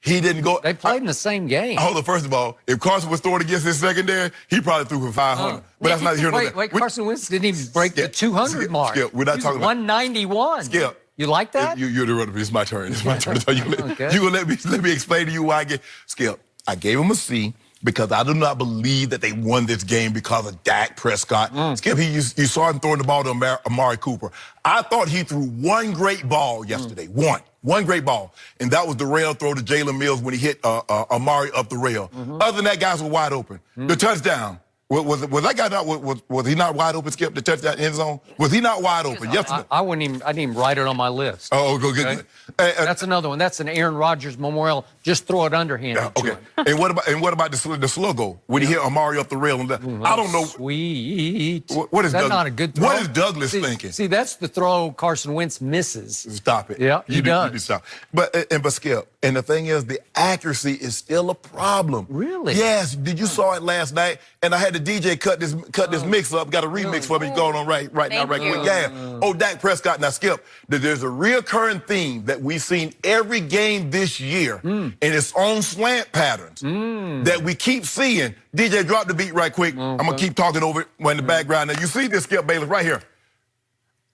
He didn't go. They played in the same game. Hold on, first of all, if Carson was throwing against his secondary, he probably threw for 500. But that's not here nor there. Wait, Carson Wentz didn't even break the 200 mark. Skip, we're not talking about 191. Skip. You like that? You're the runner. It's my turn. It's my turn. So you Okay. gonna let me explain to you why I get Skip. I gave him a C because I do not believe that they won this game because of Dak Prescott. Skip, you saw him throwing the ball to Amari Cooper. I thought he threw one great ball yesterday. One great ball. And that was the rail throw to Jalen Mills when he hit Amari up the rail. Other than that, guys were wide open. The touchdown. Was that guy not? Was he not wide open? Skip the touchdown end zone. Was he not wide open yesterday? I didn't even write it on my list. Oh, go good. Okay? That's another one. That's an Aaron Rodgers memorial. Just throw it underhanded. Okay. And what about the slow go when he hit Amari up the rail? I don't know. Sweet. What is that Douglas, not a good throw? What is Douglas thinking? See, that's the throw Carson Wentz misses. Stop it. Yeah, he does. You need to stop. But Skip, and the thing is, the accuracy is still a problem. Really? Yes. Did you saw it last night? And I had the DJ cut this mix up. Got a remix for me going on right now, right quick. Yeah. Oh, Dak Prescott. Now, Skip, there's a reoccurring theme that we've seen every game this year, and it's on slant patterns that we keep seeing. DJ, drop the beat right quick. I'm gonna keep talking over it in the background. Now, you see this, Skip Bayless, right here.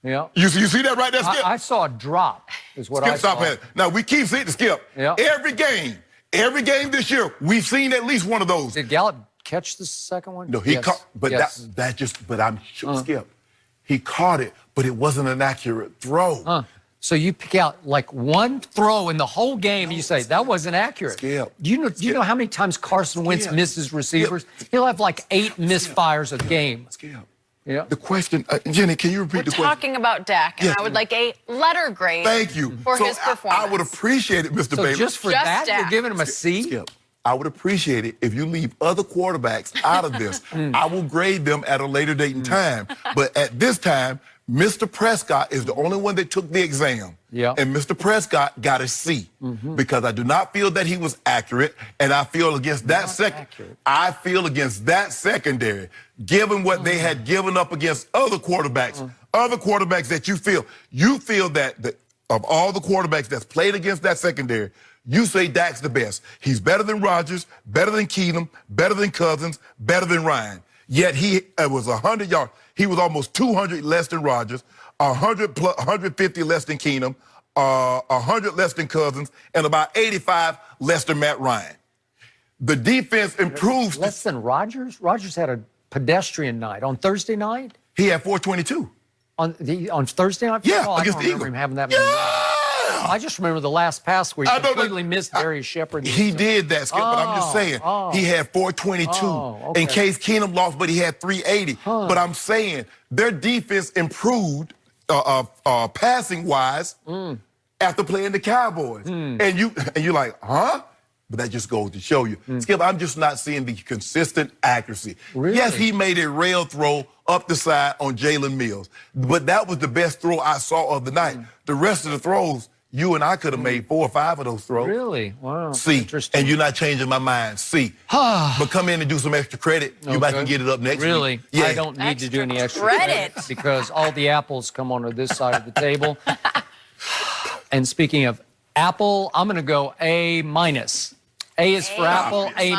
Yeah. You see that right there, Skip? I saw a drop, is what Skip, I saw. stop it. Now, we keep seeing the Skip. Yeah. Every game this year, we've seen at least one of those. Did Gallup catch the second one? No, he caught, but yes. but I'm sure, Skip, he caught it, but it wasn't an accurate throw. So you pick out like one throw in the whole game, and you say that wasn't accurate. Skip. Do you know how many times Carson Wentz misses receivers? He'll have like 8 misfires a game. Skip. Yeah. The question, Jenny, can you repeat the question? We're talking about Dak, and I would like a letter grade. Thank you. For his performance. I would appreciate it, Mr. So Bayless. just for Just that, Dak. you're giving him a C? Skip, I would appreciate it if you leave other quarterbacks out of this. I will grade them at a later date and time. But at this time, Mr. Prescott is the only one that took the exam. Yeah. And Mr. Prescott got a C because I do not feel that he was accurate. And I feel against that secondary, given what they had given up against other quarterbacks that you feel that of all the quarterbacks that's played against that secondary, you say Dak's the best. He's better than Rodgers, better than Keenum, better than Cousins, better than Ryan. Yet he was 100 yards. He was almost 200 less than Rodgers, 150 less than Keenum, 100 less than Cousins, and about 85 less than Matt Ryan. The defense improves. Less than Rodgers? Rodgers had a pedestrian night. On Thursday night? He had 422. On Thursday night? Yeah, I against don't the remember Eagles. him having that many. I just remember the last pass where he completely missed Darius Shepard. He did that, Skip, but I'm just saying, he had 422 in case Keenum lost, but he had 380. But I'm saying their defense improved passing-wise after playing the Cowboys. And you're like, huh? But that just goes to show you. Skip, I'm just not seeing the consistent accuracy. Really? Yes, he made a rail throw up the side on Jalen Mills, but that was the best throw I saw of the night. The rest of the throws, you and I could have made 4 or 5 of those throws. Really? Wow. C. Interesting. And you're not changing my mind. C. But come in and do some extra credit. You might can get it up next week. Really? Yeah. I don't need to do any extra credit. because all the apples come onto this side of the table. And speaking of apple, I'm going to go A-. A is for Apple, A-.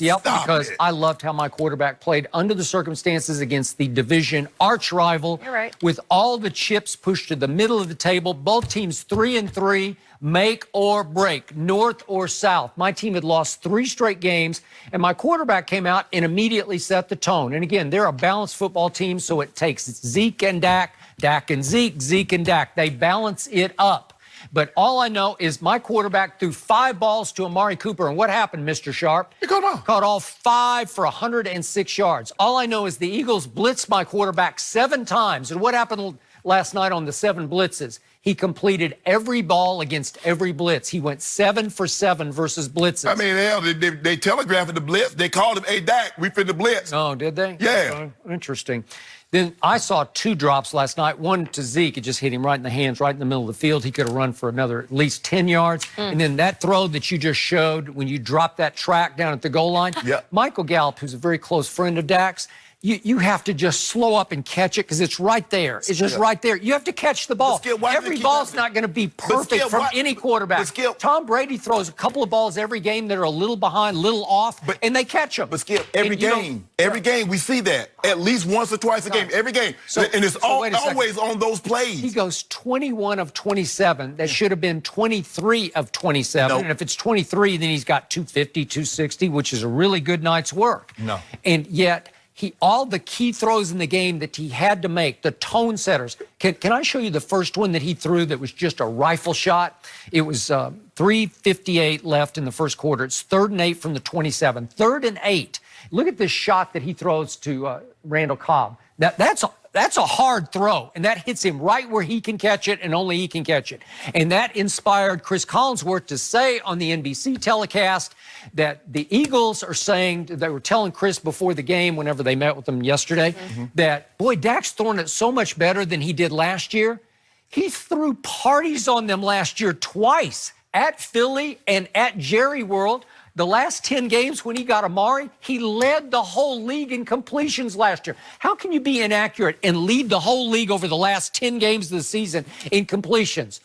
Yep, because I loved how my quarterback played under the circumstances against the division arch rival. You're right. With all the chips pushed to the middle of the table, both teams 3-3, make or break, north or south. My team had lost 3 straight games, and my quarterback came out and immediately set the tone. And again, they're a balanced football team, so it takes Zeke and Dak, Dak and Zeke, Zeke and Dak. They balance it up. But all I know is my quarterback threw 5 balls to Amari Cooper. And what happened, Mr. Sharp? He caught them all. Caught all 5 for 106 yards. All I know is the Eagles blitzed my quarterback 7 times. And what happened last night on the 7 blitzes? He completed every ball against every blitz. He went 7 for 7 versus blitzes. I mean, hell, they telegraphed the blitz. They called him, hey, Dak, we finna blitz. Oh, did they? Yeah. Interesting. Then I saw 2 drops last night. One to Zeke. It just hit him right in the hands, right in the middle of the field. He could have run for another at least 10 yards. And then that throw that you just showed when you dropped that track down at the goal line. Yeah. Michael Gallup, who's a very close friend of Dak's, you have to just slow up and catch it because it's right there. It's just right there. You have to catch the ball. Skip, why do they Every keep ball's happening? not going to be perfect Skip, from why- any quarterback. but Skip- Tom Brady throws a couple of balls every game that are a little behind, a little off, and they catch them. But Skip, every game we see that at least once or twice a game. Every game, and it's wait a second. always on those plays. He goes 21 of 27. That should have been 23 of 27. Nope. And if it's 23, then he's got 250, 260, which is a really good night's work. No. And yet, all the key throws in the game that he had to make, the tone setters. Can I show you the first one that he threw that was just a rifle shot? It was 3:58 left in the first quarter. It's 3rd and 8 from the 27. 3rd and 8. Look at this shot that he throws to Randall Cobb. That's a hard throw, and that hits him right where he can catch it, and only he can catch it. And that inspired Chris Collinsworth to say on the NBC telecast that the Eagles are saying, they were telling Chris before the game, whenever they met with him yesterday, that, boy, Dak's throwing it so much better than he did last year. He threw parties on them last year twice, at Philly and at Jerry World. The last 10 games when he got Amari, he led the whole league in completions last year. How can you be inaccurate and lead the whole league over the last 10 games of the season in completions?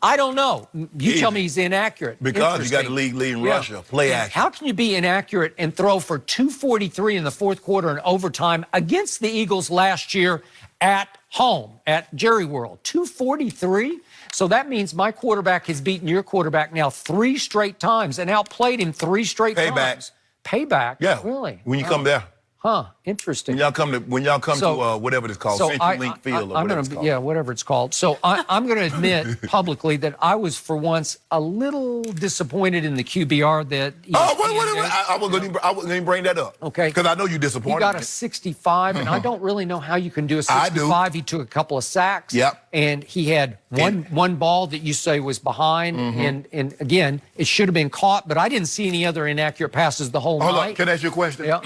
I don't know. You tell me he's inaccurate. Because you got the league lead in Russia. Play action. How can you be inaccurate and throw for 243 in the fourth quarter in overtime against the Eagles last year at home, at Jerry World? 243? So that means my quarterback has beaten your quarterback now 3 straight times and outplayed him 3 straight times. Payback? Yeah. Really? When you come there. Huh. Interesting. When y'all come to whatever it's called, CenturyLink Field or whatever it's called. Yeah, whatever it's called. So I'm going to admit publicly that I was for once a little disappointed in the QBR that. Wait. I wasn't going to bring that up. Okay. Because I know you're disappointed. He got a 65, and I don't really know how you can do a 65. I do. He took a couple of sacks. Yep. And he had one ball that you say was behind, and again, it should have been caught, but I didn't see any other inaccurate passes the whole Hold night. on. Can I ask you a question? Yeah.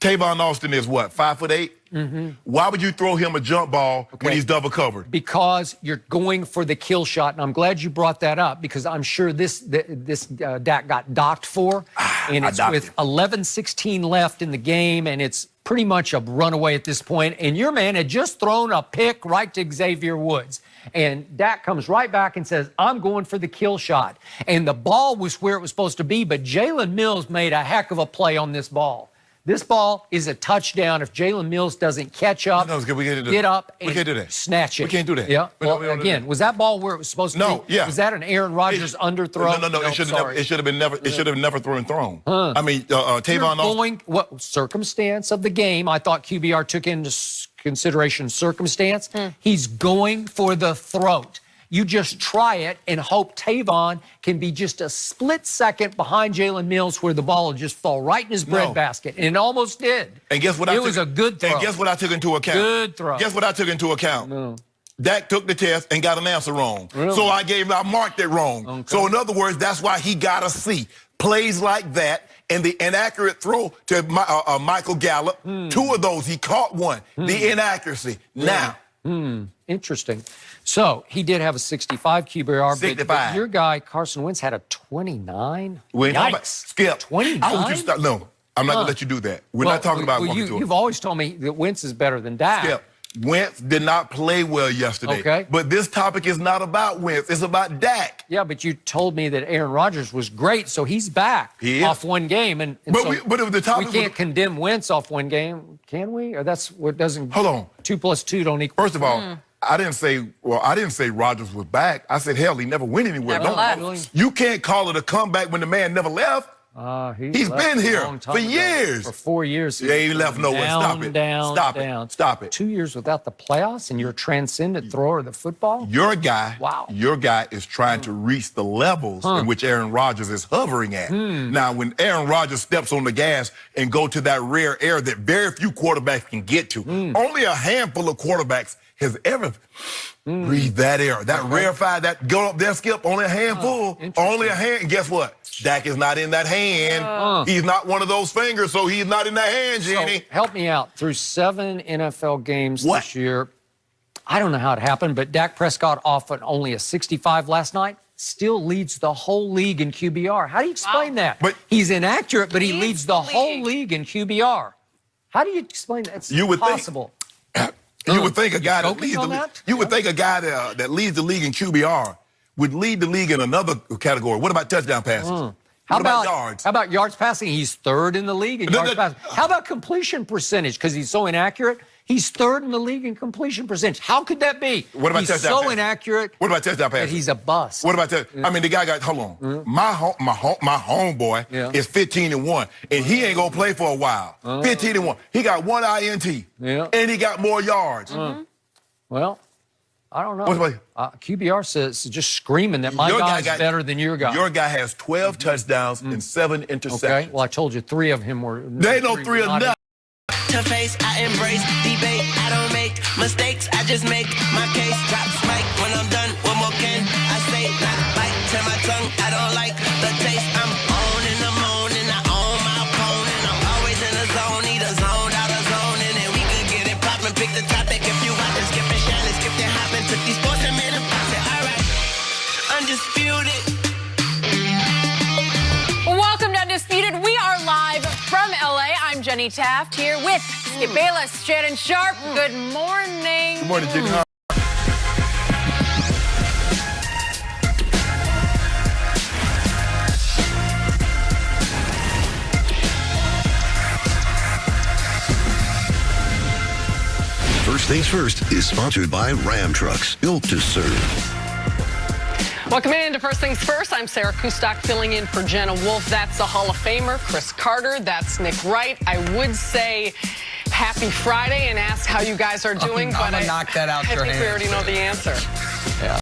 Tavon Austin is what, 5'8"? Why would you throw him a jump ball when he's double covered? Because you're going for the kill shot, and I'm glad you brought that up because I'm sure this Dak got docked for, and it's with 11:16 left in the game, and it's pretty much a runaway at this point. And your man had just thrown a pick right to Xavier Woods. And Dak comes right back and says, I'm going for the kill shot. And the ball was where it was supposed to be, but Jalen Mills made a heck of a play on this ball. This ball is a touchdown if Jalen Mills doesn't catch up, get up, and snatch it. We can't do that. Yeah. Well, again, was that ball where it was supposed to be? No, yeah. Was that an Aaron Rodgers underthrow? No. It should have been never. It should have never thrown. I mean, Tavon Austin. What circumstance of the game? I thought QBR took into consideration circumstance. He's going for the throat. You just try it and hope Tavon can be just a split second behind Jalen Mills where the ball will just fall right in his breadbasket. And it almost did. And guess what? It was a good throw. And guess what I took into account? Good throw. Guess what I took into account? No. Dak took the test and got an answer wrong. Really? So I marked it wrong. Okay. So in other words, that's why he got a C. Plays like that and the inaccurate throw to Michael Gallup. 2 of those, he caught one. The inaccuracy. Now. Interesting. So he did have a 65 QBR. 65. But your guy, Carson Wentz, had a 29. Yikes. Skip. 29? I want you to stop. No, I'm not going to let you do that. We're not talking about walking to it. You've always told me that Wentz is better than Dak. Skip. Wentz did not play well yesterday. Okay. But this topic is not about Wentz. It's about Dak. Yeah, but you told me that Aaron Rodgers was great, so he's back off one game. But it was the topic. We can't condemn Wentz off one game, can we? Or that's what doesn't. Hold on. 2 + 2 don't equal. First of all, I didn't say Rodgers was back. I said, hell, he never went anywhere. Never left. You can't call it a comeback when the man never left. He's been here for years. For 4 years. Yeah, he left nowhere. Stop it. Stop it. 2 years without the playoffs, and you're a transcendent thrower of the football? Your guy is trying to reach the levels in which Aaron Rodgers is hovering at. Now, when Aaron Rodgers steps on the gas and go to that rare air that very few quarterbacks can get to, only a handful of quarterbacks has ever breathed that air. That rarefied, that go up there, Skip, only a handful. Only a hand. And guess what? Dak is not in that hand. He's not one of those fingers, so he's not in that hand, Jenny. So help me out. Through 7 NFL games this year, I don't know how it happened, but Dak Prescott off at only a 65 last night still leads the whole league in QBR. How do you explain that? But he's inaccurate, but he leads the whole league in QBR. How do you explain that? It's You would think- impossible. You would think a guy that joking leads the on league, that? you would think a guy that leads the league in QBR would lead the league in another category. What about touchdown passes? How What about yards? How about yards passing? He's third in the league in yards passing. How about completion percentage? Because he's so inaccurate. He's third in the league in completion percentage. How could that be? What about he's touchdown so passes? inaccurate What about touchdown that passes? he's a bust. What about that? I mean, the guy got, hold on. My homeboy is 15-1, and he ain't gonna play for a while. 15-1. He got 1 INT, and he got more yards. Well, I don't know. What's QBR says just screaming that my guy's better than your guy. Your guy has 12 touchdowns and 7 interceptions. Okay. Well, I told you 3 of him were. They know 3 of nothing. To face, I embrace debate. I don't make mistakes, I just make my case. Drops mic when I'm done. What more can I say? Not bite, turn my tongue. I don't like the taste. I'm on in the morning. I own my opponent. I'm always in the zone, either zoned out of zone. And then we could get it poppin'. Pick the topic if you want to skip and shine and skip and hoppin'. Took these sports and made them pop it. All right, undisputed. Welcome to Undisputed. We are live from LA. I'm Jenny Taft here with Skip Bayless, Shannon Sharp. Good morning. Good morning, Jimmy. First Things First is sponsored by Ram Trucks, built to serve. Welcome into First Things First. I'm Sarah Kustok filling in for Jenna Wolf. That's the Hall of Famer, Chris Carter. That's Nick Wright. I would say happy Friday and ask how you guys are doing, I'm gonna knock that out I your think we hands. already know the answer. Yeah.